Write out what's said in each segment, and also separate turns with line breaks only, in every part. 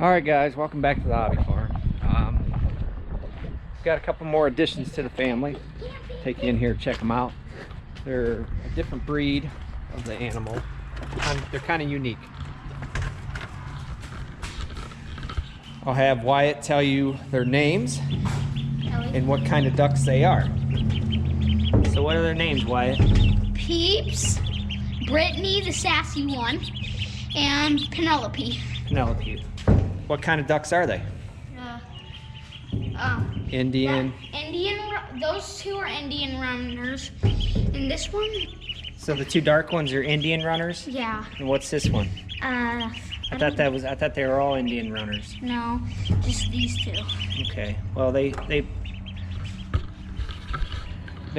All right, guys, welcome back to the hobby farm. Got a couple more additions to the family. Take you in here, check them out. They're a different breed of the animal. They're kind of unique. I'll have Wyatt tell you their names and what kind of ducks they are. So what are their names, Wyatt?
Peeps, Brittany, the sassy one, and Penelope.
Penelope. What kind of ducks are they? Indian.
Those two are Indian runners, and this one.
So the two dark ones are Indian runners?
Yeah.
And what's this one? I thought they were all Indian runners.
No, just these two.
Okay. Well, they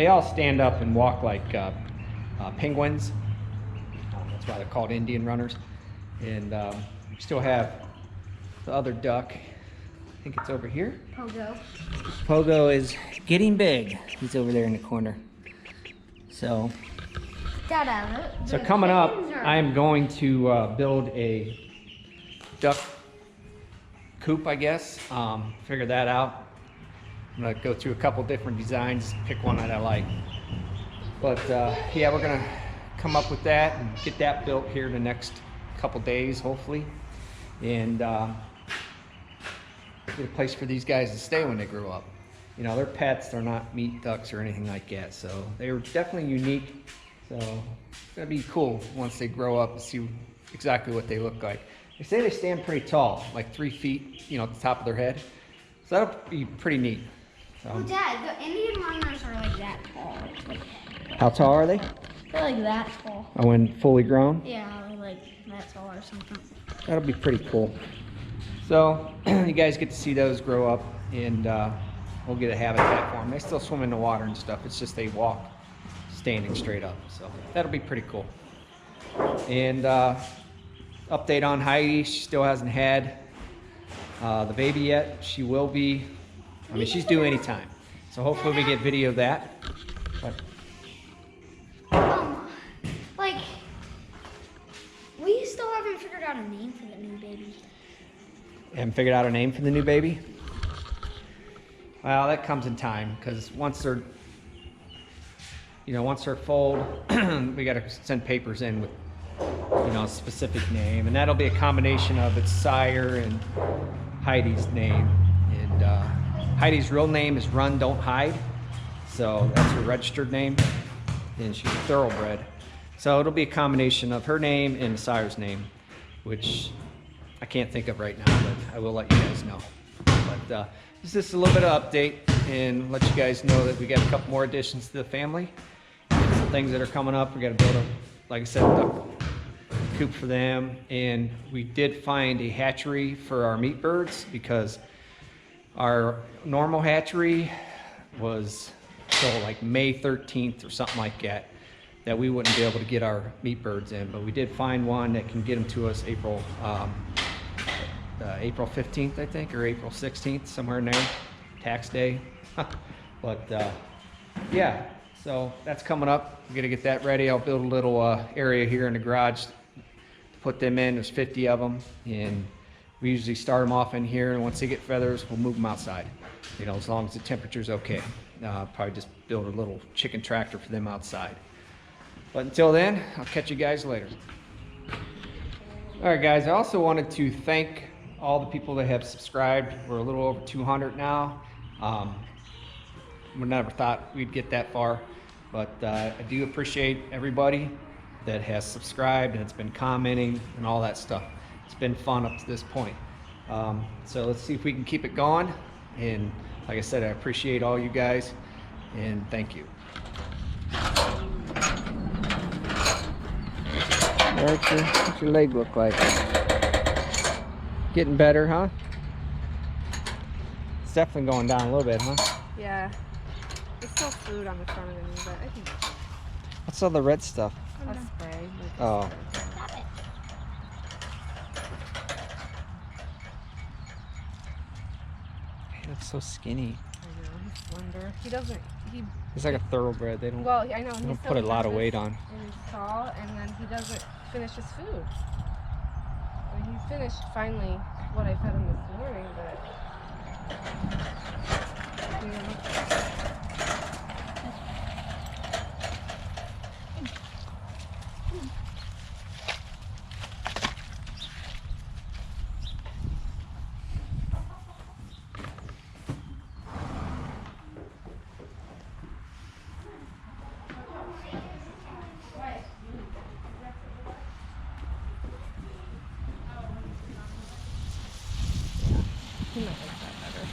all stand up and walk like penguins. That's why they're called Indian runners. And we still have the other duck. I think it's over here.
Pogo.
Pogo is getting big. He's over there in the corner. So coming up, I am going to build a duck coop, I guess. Figure that out. I'm gonna go through a couple different designs, pick one that I like. But yeah, we're gonna come up with that and get that built here in the next couple days, hopefully. And get a place for these guys to stay when they grow up. You know, they're pets, they're not meat ducks or anything like that. So they were definitely unique. So it's gonna be cool once they grow up and see exactly what they look like. They say they stand pretty tall, like 3 feet, you know, at the top of their head. So that'll be pretty neat. So,
Oh, Dad, the Indian runners are like that tall.
how tall are they?
They're like that tall.
Oh, when fully grown?
Yeah, like that tall or something.
That'll be pretty cool. So you guys get to see those grow up, and we'll get a habitat for them. They still swim in the water and stuff. It's just they walk standing straight up. So that'll be pretty cool. And update on Heidi. She still hasn't had the baby yet. She will be. I mean, she's due anytime. So hopefully we get video of that. But
Like, we still haven't figured out a name for the new baby.
haven't figured out a name for the new baby? Well, that comes in time, because once they're foaled, we got to send papers in with, a specific name, and that'll be a combination of its sire and Heidi's name. And Heidi's real name is Run Don't Hide, so that's her registered name, and she's a thoroughbred. So it'll be a combination of her name and the sire's name, which I can't think of right now, but I will let you guys know. But this is just a little bit of update and let you guys know that we got a couple more additions to the family. Some things that are coming up. We got to build a, like I said, duck coop for them. And we did find a hatchery for our meat birds, because our normal hatchery was till like May 13th or something like that we wouldn't be able to get our meat birds in. But we did find one that can get them to us April 15th, I think, or April 16th, somewhere in there, tax day. But yeah, so that's coming up. We're gonna get that ready. I'll build a little area here in the garage to put them in. There's 50 of them, and we usually start them off in here, and once they get feathers, we'll move them outside, as long as the temperature's okay. Probably just build a little chicken tractor for them outside. But until then, I'll catch you guys later. All right, guys, I also wanted to thank all the people that have subscribed. We're a little over 200 now. We never thought we'd get that far, but I do appreciate everybody that has subscribed and it's been commenting and all that stuff. It's been fun up to this point. So let's see if we can keep it going. And like I said, I appreciate all you guys, and thank you. Archer, what's your leg look like? Getting better, huh? It's definitely going down a little bit, huh?
Yeah. There's still fluid on the front of the knee, but I think
What's all the red stuff?
I'll spray.
Oh. He looks so skinny.
I know, he's slender.
He's like a thoroughbred. They don't,
Well, I know.
they don't put a lot of weight on.
And he's tall, and then he doesn't finish his food. I mean, finished finally what I fed him this morning, but you know. He might like that better.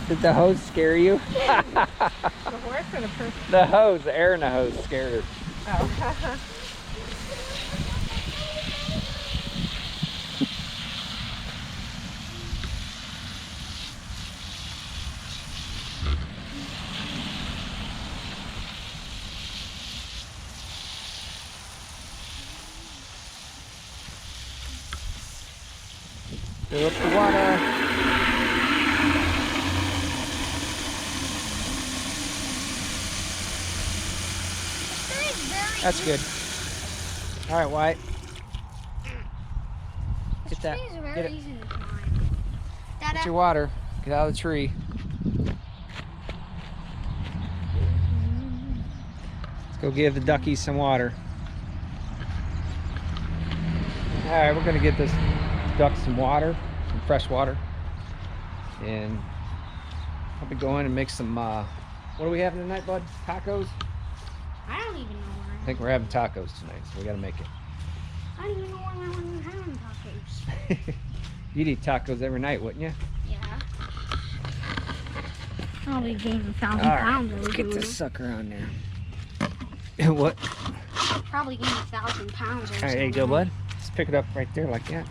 Did the hose scare you?
The horse or the person?
The hose, the air in the hose scared her.
Oh.
Fill up the water. That's good. All right, Wyatt. Get that.
Trees are
Get
very
it.
easy to climb. Dada.
Get your water. Get out of the tree. Let's go give the duckies some water. All right, we're gonna get this duck some water, some fresh water, and I'll be going and make some. What are we having tonight, bud? Tacos?
I don't even know where
I think we're having tacos tonight, so we gotta make it.
I don't even know where we're having tacos.
You'd eat tacos every night, wouldn't you?
Yeah. Probably gained 1,000
All right,
pounds.
let's
over
get
doing
this
it.
sucker on there. What?
Probably gained 1,000 pounds. Or
All right, there you go, bud. Just pick it up right there like that.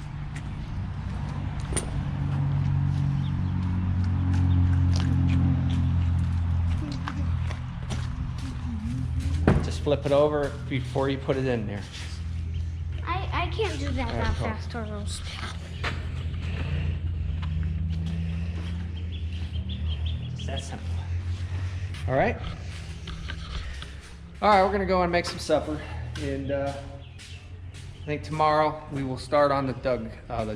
Just flip it over before you put it in there.
I can't do that
Alright,
that
cool.
fast or else.
Just that simple. All right. All right, we're gonna go and make some supper, and I think tomorrow we will start on the duck. The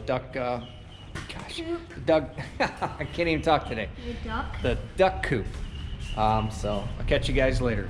duck. I can't even talk today.
The duck.
The duck coop. So I'll catch you guys later.